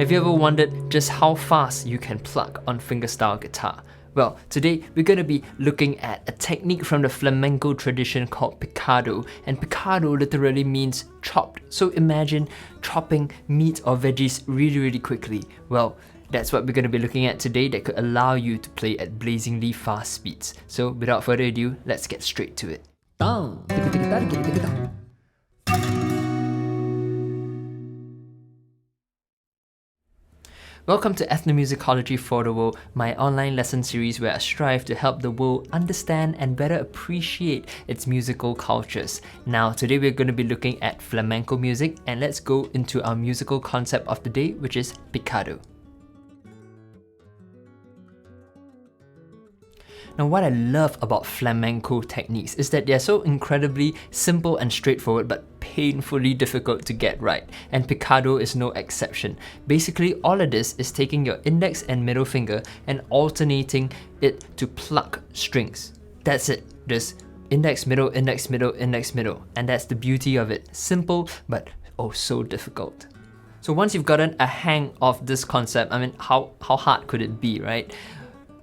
Have you ever wondered just how fast you can pluck on fingerstyle guitar? Well, today we're going to be looking at a technique from the flamenco tradition called picado, and picado literally means chopped. So imagine chopping meat or veggies really quickly. Well, that's what we're going to be looking at today that could allow you to play at blazingly fast speeds. So without further ado, let's get straight to it. Welcome to Ethnomusicology For The World, my online lesson series where I strive to help the world understand and better appreciate its musical cultures. Now, today we're going to be looking at flamenco music, and let's go into our musical concept of the day, which is picado. Now, what I love about flamenco techniques is that they're so incredibly simple and straightforward, but painfully difficult to get right, and picado is no exception. Basically, all of this is taking your index and middle finger and alternating it to pluck strings. That's it. Just index, middle, index, middle, index, middle. And that's the beauty of it. Simple, but oh so difficult. So once you've gotten a hang of this concept, I mean, how hard could it be, right?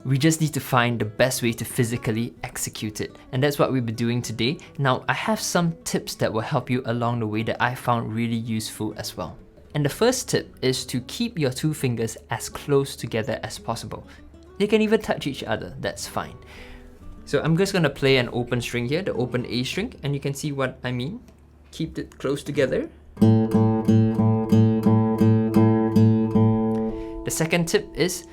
We just need to find the best way to physically execute it. And that's what we'll be doing today. Now, I have some tips that will help you along the way that I found really useful as well. And the first tip is to keep your two fingers as close together as possible. They can even touch each other, that's fine. So I'm just gonna play an open string here, the open A string, and you can see what I mean. Keep it close together. The second tip is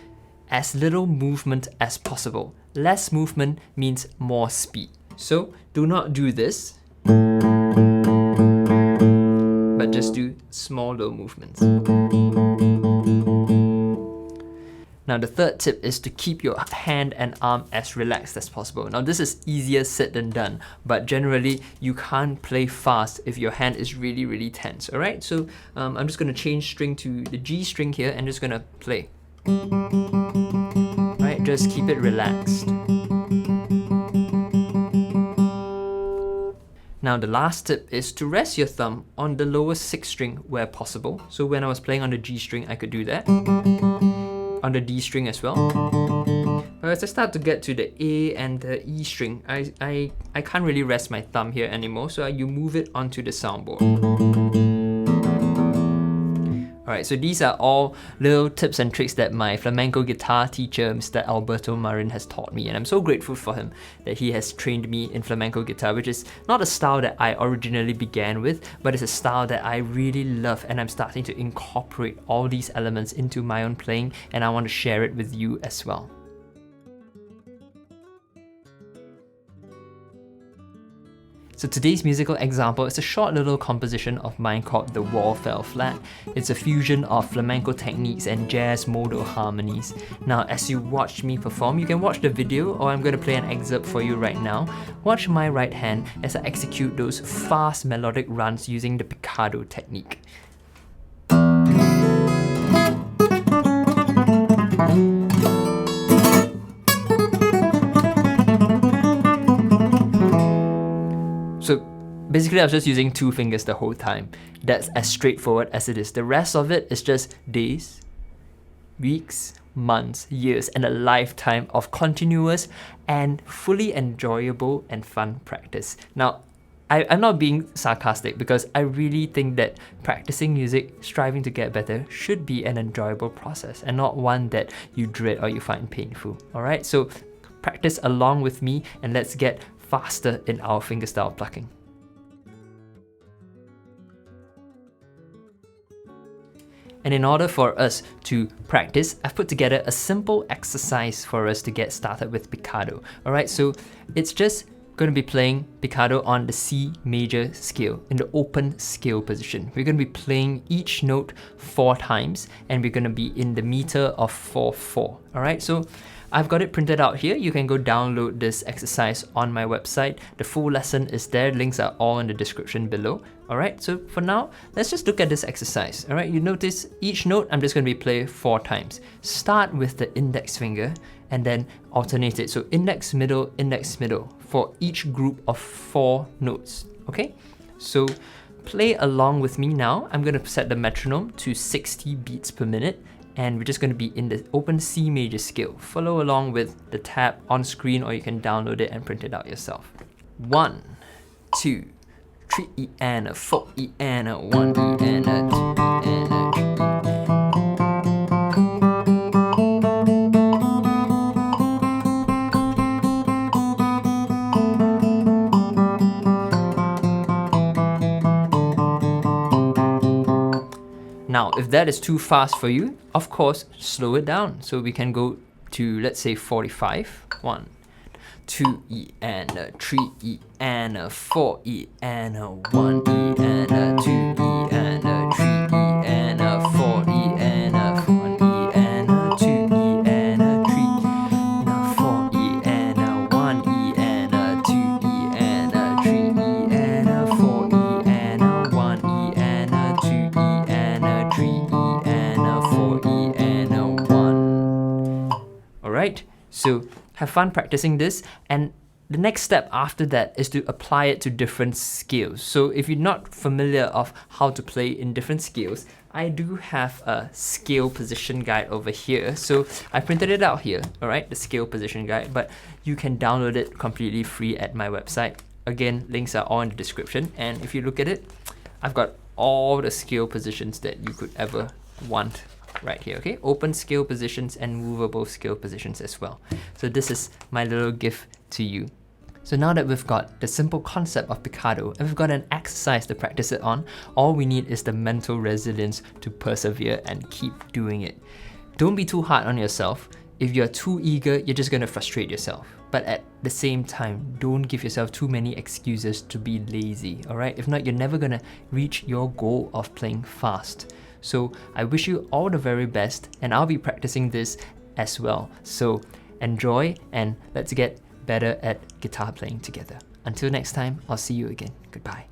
as little movement as possible. Less movement means more speed. So do not do this, but just do small little movements. Now the third tip is to keep your hand and arm as relaxed as possible. Now this is easier said than done, but generally you can't play fast if your hand is really tense, alright? So I'm just going to change string to the G string here and just going to play. Right, just keep it relaxed. Now the last tip is to rest your thumb on the lowest sixth string where possible. So when I was playing on the G string, I could do that. On the D string as well. But as I start to get to the A and the E string, I can't really rest my thumb here anymore, so you move it onto the soundboard. Alright, so these are all little tips and tricks that my flamenco guitar teacher, Mr. Alberto Marin, has taught me, and I'm so grateful for him that he has trained me in flamenco guitar, which is not a style that I originally began with, but it's a style that I really love, and I'm starting to incorporate all these elements into my own playing, and I want to share it with you as well. So today's musical example is a short little composition of mine called The Wall Fell Flat. It's a fusion of flamenco techniques and jazz modal harmonies. Now, as you watch me perform, you can watch the video, or I'm going to play an excerpt for you right now. Watch my right hand as I execute those fast melodic runs using the picado technique. So basically I was just using two fingers the whole time. That's as straightforward as it is. The rest of it is just days, weeks, months, years, and a lifetime of continuous and fully enjoyable and fun practice. Now, I'm not being sarcastic because I really think that practicing music, striving to get better, should be an enjoyable process and not one that you dread or you find painful. Alright, so practice along with me and let's get faster in our fingerstyle plucking. And in order for us to practice, I've put together a simple exercise for us to get started with picado. Alright, so it's just going to be playing picado on the C major scale, in the open scale position. We're going to be playing each note 4 times, and we're going to be in the meter of 4/4. Alright, so I've got it printed out here. You can go download this exercise on my website. The full lesson is there. Links are all in the description below. Alright, so for now, let's just look at this exercise. Alright, you notice each note I'm just going to be playing 4 times. Start with the index finger and then alternate it. So index, middle for each group of 4 notes. Okay, so play along with me now. I'm going to set the metronome to 60 beats per minute, and we're just going to be in the open C major scale. Follow along with the tab on screen, or you can download it and print it out yourself. 1, 2, 3 E and a 4 E and a 1 E and a 2 E and a 3 E. Now, if that is too fast for you, of course, slow it down. So we can go to, let's say, 45. 1, 2 E and a 3 E and a 4 E and a 1 E and a 2 E and a 3 E and a 4 E and a 1 E and a 2 E and a 3 and a 4 E and a 1 E and a 2 E and a 3 E and a 4 E and a 1 E and a 2 E and a 3 E and a 4 E and a 1. Alright, so have fun practicing this, and the next step after that is to apply it to different scales. So if you're not familiar of how to play in different scales, I do have a scale position guide over here. So I printed it out here, alright, the scale position guide, but you can download it completely free at my website. Again, links are all in the description, and if you look at it, I've got all the scale positions that you could ever want right here, okay? Open scale positions and movable scale positions as well. So this is my little gift to you. So now that we've got the simple concept of Picado and we've got an exercise to practice it on, all we need is the mental resilience to persevere and keep doing it. Don't be too hard on yourself. If you're too eager, you're just going to frustrate yourself. But at the same time, don't give yourself too many excuses to be lazy, alright? If not, you're never going to reach your goal of playing fast. So I wish you all the very best, and I'll be practicing this as well. So enjoy, and let's get better at guitar playing together. Until next time, I'll see you again. Goodbye.